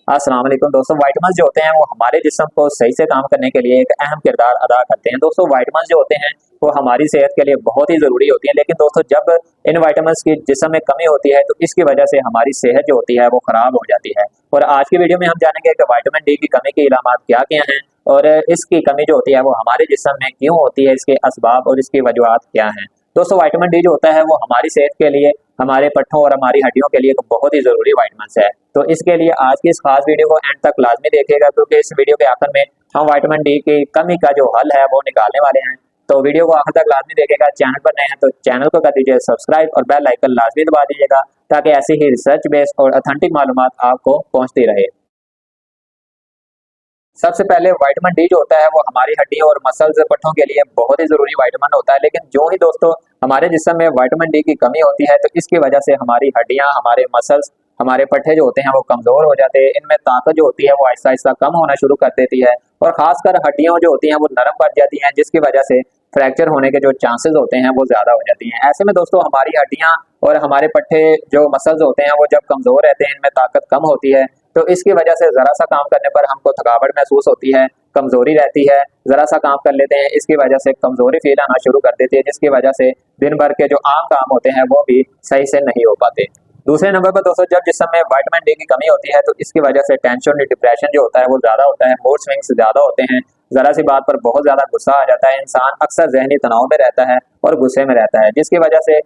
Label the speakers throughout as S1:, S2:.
S1: अस्सलाम वालेकुम दोस्तों। विटामिन जो होते हैं वो हमारे जिस्म को सही से काम करने के लिए एक अहम किरदार अदा करते हैं। दोस्तों विटामिन जो होते हैं वो हमारी सेहत के लिए बहुत ही ज़रूरी होती है, लेकिन दोस्तों जब इन विटामिन की जिस्म में कमी होती है तो इसकी वजह से हमारी सेहत जो होती है वो ख़राब हो जाती है। और आज की वीडियो में हम जानेंगे कि विटामिन डी की कमी के इलामात क्या-क्या हैं और इसकी कमी जो होती है वो हमारे जिस्म में क्यों होती है, इसके असबाब और इसकी वजूहात क्या हैं। दोस्तों विटामिन डी जो होता है वो हमारी सेहत के लिए, हमारे पट्ठों और हमारी हड्डियों के लिए एक बहुत ही ज़रूरी विटामिन है। तो इसके लिए आज की इस खास वीडियो को एंड तक लाजमी देखिएगा, क्योंकि इस वीडियो के आखिर में हम विटामिन डी की कमी का जो हल है वो निकालने वाले हैं। तो वीडियो को आखिर तक लाजमी देखिएगा। चैनल पर नए हैं तो चैनल को कर दीजिए सब्सक्राइब और बेल आइकन लाजमी दबा दीजिएगा, ताकि ऐसी ही रिसर्च बेस्ड और ऑथेंटिक मालूमात आपको पहुंचती रहे। सबसे पहले विटामिन डी जो होता है वो हमारी हड्डियों और मसल्स पट्ठों के लिए बहुत ही ज़रूरी विटामिन होता है, लेकिन जो ही दोस्तों हमारे जिस्म में विटामिन डी की कमी होती है तो इसकी वजह से हमारी हड्डियां, हमारे मसल्स, हमारे पट्ठे जो होते हैं वो कमज़ोर हो जाते हैं। इनमें ताकत जो होती है वो आहिस्ता आहिस्ता कम होना शुरू कर देती है और ख़ासकर हड्डियां जो होती हैं वो नरम पड़ जाती हैं, जिसकी वजह से फ्रैक्चर होने के जो चांसेस होते हैं वो ज़्यादा हो जाती हैं। ऐसे में दोस्तों हमारी हड्डियां और हमारे पट्ठे जो मसल्स होते हैं वो जब कमज़ोर रहते हैं, इनमें ताकत कम होती है, तो इसकी वजह से ज़रा सा काम करने पर हमको थकावट महसूस होती है, कमज़ोरी रहती है। ज़रा सा काम कर लेते हैं, इसकी वजह से कमज़ोरी फील आना शुरू कर देती है, जिसकी वजह से दिन भर के जो आम काम होते हैं वो भी सही से नहीं हो पाते। दूसरे नंबर पर दोस्तों जब जिस्म में विटामिन डी की कमी होती है तो इसकी वजह से टेंशन और डिप्रेशन जो होता है वो ज़्यादा होता है, मूड स्विंग्स ज़्यादा होते हैं, ज़रा सी बात पर बहुत ज़्यादा गुस्सा आ जाता है, इंसान अक्सर ज़हनी तनाव में रहता है और गुस्से में रहता है, जिसकी वजह से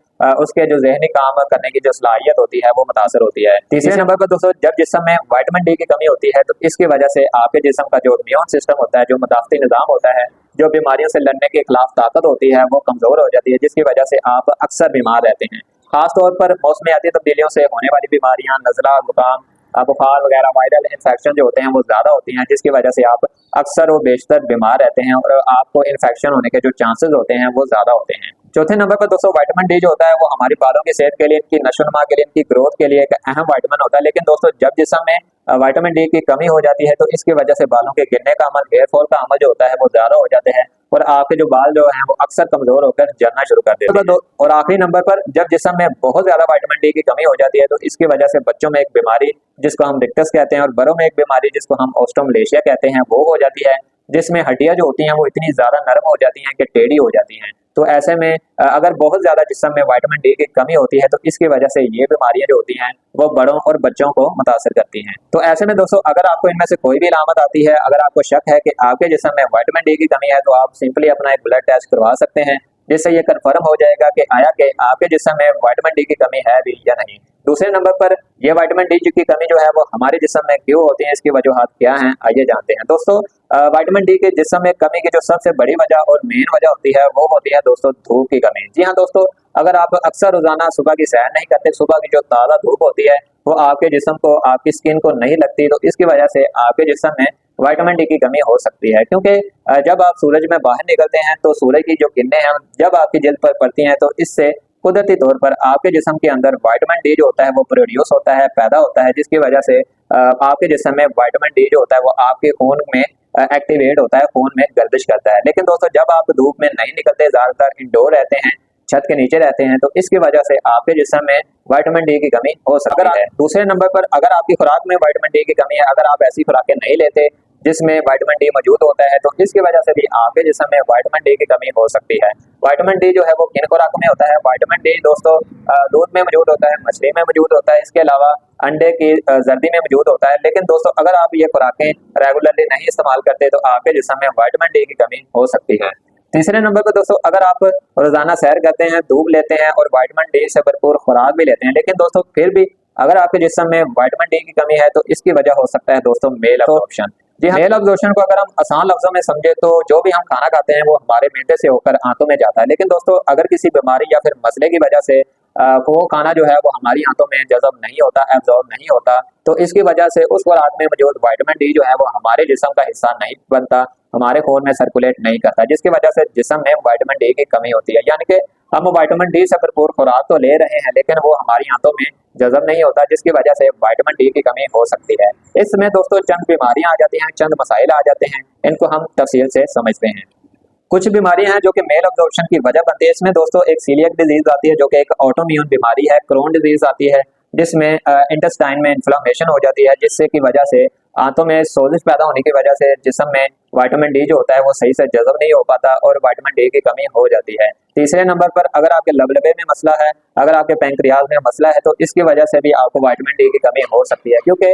S1: उसके जो ज़हनी काम करने की जो सलाहियत होती है वो मुतासर होती है। तीसरे नंबर पर दोस्तों जब जिस्म में विटामिन डी की कमी होती है तो इसकी वजह से आपके जिस्म का जो इम्यून सिस्टम होता है, जो मुदाफ़ती निज़ाम होता है, जो बीमारियों से लड़ने के खिलाफ ताकत होती है वो कमज़ोर हो जाती है, जिसकी वजह से आप अक्सर बीमार रहते हैं। खास तौर पर मौसमियाती तब्दीलियों से होने वाली बीमारियां, नज़ला, जुकाम, बुखार वगैरह वायरल इन्फेक्शन जो होते हैं वो ज़्यादा होती हैं, जिसकी वजह से आप अक्सर व बेशतर बीमार रहते हैं और आपको इन्फेक्शन होने के जो चांसेस होते हैं वो ज़्यादा होते हैं। चौथे नंबर पर दोस्तों विटामिन डी जो होता है वो हमारी बालों की सेहत के लिए, इनकी नशोनुमा के लिए, इनकी ग्रोथ के लिए एक अहम विटामिन होता है, लेकिन दोस्तों जब जिस्म में विटामिन डी की कमी हो जाती है तो इसकी वजह से बालों के गिरने का अमल, हेयर फॉल का अमल जो होता है वो ज़्यादा हो जाते हैं और आपके जो बाल जो हैं वो अक्सर कमजोर होकर झड़ना शुरू कर देते हैं। और आखिरी नंबर पर जब जिस्म में बहुत ज्यादा विटामिन डी की कमी हो जाती है तो इसकी वजह से बच्चों में एक बीमारी जिसको हम रिक्टस कहते हैं और बड़ों में एक बीमारी जिसको हम ऑस्टियोमलेशिया कहते हैं वो हो जाती है, जिसमें हड्डियां जो होती हैं वो इतनी ज्यादा नरम हो जाती हैं कि टेढ़ी हो जाती हैं। तो ऐसे में अगर बहुत ज्यादा जिस्म में विटामिन डी की कमी होती है तो इसकी वजह से ये बीमारियां जो होती हैं वो बड़ों और बच्चों को मुतासर करती हैं। तो ऐसे में दोस्तों अगर आपको इनमें से कोई भी अलामत आती है, अगर आपको शक है कि आपके जिस्म में विटामिन डी की कमी है, तो आप सिंपली अपना एक ब्लड टेस्ट करवा सकते हैं, जिससे ये कंफर्म हो जाएगा कि आया कि आपके जिस्म में विटामिन डी की कमी है भी या नहीं। दूसरे नंबर पर ये विटामिन डी की कमी जो है वो हमारे जिस्म में क्यों होती है, इसकी वजूहात क्या हैं, आइए जानते हैं। दोस्तों विटामिन डी के जिस्म में कमी की जो सबसे बड़ी वजह और मेन वजह होती है वो होती है दोस्तों धूप की कमी। जी हाँ दोस्तों, अगर आप अक्सर रोजाना सुबह की सैर नहीं करते, सुबह की जो ताज़ा धूप होती है वो आपके जिस्म को, आपकी स्किन को नहीं लगती, तो इसकी वजह से आपके जिस्म में विटामिन डी की कमी हो सकती है। क्योंकि जब आप सूरज में बाहर निकलते हैं तो सूरज की जो किरणें हैं जब आपकी जिल्द पर पड़ती हैं तो इससे कुदरती तौर पर आपके जिस्म के अंदर विटामिन डी जो होता है वो प्रोड्यूस होता है, पैदा होता है, जिसकी वजह से आपके जिस्म में विटामिन डी जो होता है वो आपके खून में एक्टिवेट होता है, खून में गर्दिश करता है। लेकिन दोस्तों जब आप धूप में नहीं निकलते, ज्यादातर इंडोर रहते हैं, छत के नीचे रहते हैं, तो इसकी वजह से आपके जिस्म में विटामिन डी की कमी हो सकती है। दूसरे नंबर पर अगर आपकी खुराक में विटामिन डी की कमी है, अगर आप ऐसी खुराकें नहीं लेते जिसमें विटामिन डी मौजूद होता है, तो इसकी वजह से भी आपके जिस्म में विटामिन डी की कमी हो सकती है। विटामिन डी जो है वो किन खुराकों में होता है? विटामिन डी दोस्तों दूध में मौजूद होता है, मछली में मौजूद होता है, इसके अलावा अंडे की जर्दी में मौजूद होता है। लेकिन दोस्तों अगर आप ये खुराकें रेगुलरली नहीं इस्तेमाल करते तो आपके जिस्म में विटामिन डी की कमी हो सकती है। तीसरे नंबर पर दोस्तों अगर आप रोजाना सैर करते हैं, धूप लेते हैं और विटामिन डी से भरपूर खुराक भी लेते हैं, लेकिन दोस्तों फिर भी अगर आपके जिस्म में विटामिन डी की कमी है तो इसकी वजह हो सकता है दोस्तों मेल अब्जॉर्प्शन। जी हाँ, मेल अब्जॉर्प्शन को अगर हम आसान लफ्जों में समझे तो जो भी हम खाना खाते हैं वो हमारे मीठे से होकर आंतों में जाता है, लेकिन दोस्तों अगर किसी बीमारी या फिर मसले की वजह से वो खाना जो है वो हमारी आंतों में जज़ब नहीं होता, एब्जॉर्ब नहीं होता, तो इसकी वजह से उस खुराक में मौजूद विटामिन डी जो है वो हमारे जिस्म का हिस्सा नहीं बनता, हमारे खून में सर्कुलेट नहीं करता, जिसकी वजह से जिस्म में विटामिन डी की कमी होती है। यानी कि हम विटामिन डी से भरपूर खुराक तो ले रहे हैं लेकिन वो हमारी आंतों में जज़ब नहीं होता, जिसकी वजह से विटामिन डी की कमी हो सकती है। इसमें दोस्तों चंद बीमारियां आ जाती हैं, चंद मसाइल आ जाते हैं, इनको हम तफसील से समझते हैं। कुछ बीमारियां हैं जो कि मेल अब्जॉर्प्शन की वजह बनती है। इसमें दोस्तों एक सीलियक डिजीज आती है जो कि एक ऑटोइम्यून बीमारी है, क्रोन डिजीज आती है, जिसमें इंटेस्टाइन में इन्फ्लामेशन हो जाती है, जिससे की वजह से आंतों में सोजिश पैदा होने की वजह से जिस्म में विटामिन डी जो होता है वो सही से जज़ब नहीं हो पाता और विटामिन डी की कमी हो जाती है। तीसरे नंबर पर अगर आपके लबलबे में मसला है, अगर आपके पैंक्रियाज में मसला है, तो इसकी वजह से भी आपको विटामिन डी की कमी हो सकती है, क्योंकि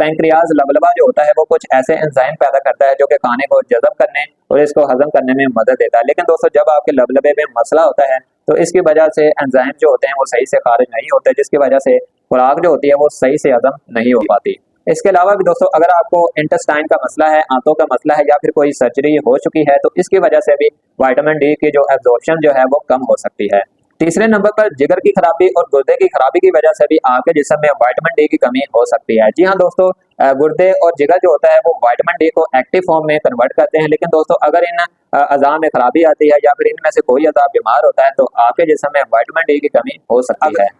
S1: पैंक्रियाज लबलबा जो होता है वो कुछ ऐसे एंजाइम पैदा करता है जो कि खाने को जज़ब करने और इसको हजम करने में मदद देता है। लेकिन दोस्तों जब आपके लबलबे में मसला होता है तो इसकी वजह से एंजाइम जो होते हैं वो सही से खारिज नहीं होते, जिसकी वजह से खुराक जो होती है वो सही से हजम नहीं हो पाती। इसके अलावा भी दोस्तों अगर आपको इंटेस्टाइन का मसला है, आंतों का मसला है या फिर कोई सर्जरी हो चुकी है, तो इसकी वजह से भी विटामिन डी की जो एब्जॉर्प्शन जो है वो कम हो सकती है। तीसरे नंबर पर जिगर की खराबी और गुर्दे की खराबी की वजह से भी आपके जिस्म में विटामिन डी की कमी हो सकती है। जी हाँ दोस्तों, गुर्दे और जिगर जो होता है वो विटामिन डी को एक्टिव फॉर्म में कन्वर्ट करते हैं, लेकिन दोस्तों अगर इन अज़ा में खराबी आती है या फिर इनमें से कोई अज़ा बीमार होता है तो आपके जिस्म में विटामिन डी की कमी हो सकती है।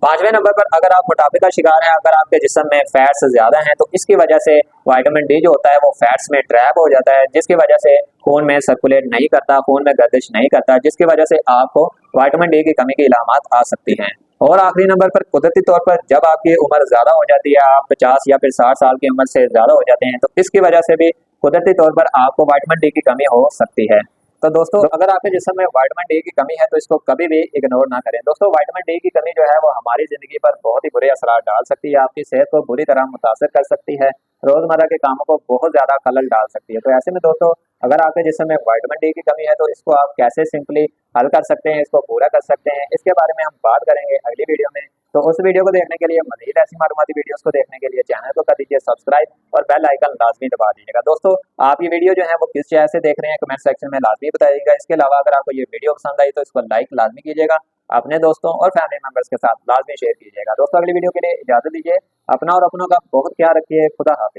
S1: पांचवें नंबर पर अगर आप मोटापे का शिकार हैं, अगर आपके जिस्म में फैट्स ज्यादा हैं, तो इसकी वजह से विटामिन डी जो होता है वो फैट्स में ट्रैप हो जाता है, जिसकी वजह से खून में सर्कुलेट नहीं करता, खून में गर्दिश नहीं करता, जिसकी वजह से आपको विटामिन डी की कमी की इलामात आ सकती हैं। और आखिरी नंबर पर कुदरती तौर पर जब आपकी उम्र ज्यादा हो जाती है, आप 50 या फिर 60 साल की उम्र से ज्यादा हो जाते हैं, तो इसकी वजह से भी कुदरती तौर पर आपको विटामिन डी की कमी हो सकती है। तो दोस्तों अगर आपके जिस्म में विटामिन डी की कमी है तो इसको कभी भी इग्नोर ना करें। दोस्तों विटामिन डी की कमी जो है वो हमारी जिंदगी पर बहुत ही बुरे असरात डाल सकती है, आपकी सेहत को बुरी तरह मुतासर कर सकती है, रोजमर्रा के कामों को बहुत ज्यादा खलल डाल सकती है। तो ऐसे में दोस्तों अगर आपके जिस्म में विटामिन डी की कमी है तो इसको आप कैसे सिंपली हल कर सकते हैं, इसको पूरा कर सकते हैं, इसके बारे में हम बात करेंगे अगली वीडियो में। तो उस वीडियो को देखने के लिए, मज़ीद ऐसी मालूमाती वीडियोस को देखने के लिए चैनल को कर दीजिए सब्सक्राइब और बेल आइकन लाजमी दबा दीजिएगा। दोस्तों आप ये वीडियो जो है वो किस चैनल से देख रहे हैं कमेंट सेक्शन में लाजमी बताइएगा। इसके अलावा अगर आपको ये वीडियो पसंद आई तो इसको लाइक लाजमी कीजिएगा, अपने दोस्तों और फैमिली मेंबर्स के साथ लाजमी शेयर कीजिएगा। दोस्तों अगली वीडियो के लिए इजाजत दीजिए, अपना और अपनों का बहुत ख्याल रखिए। खुदा हाफिज।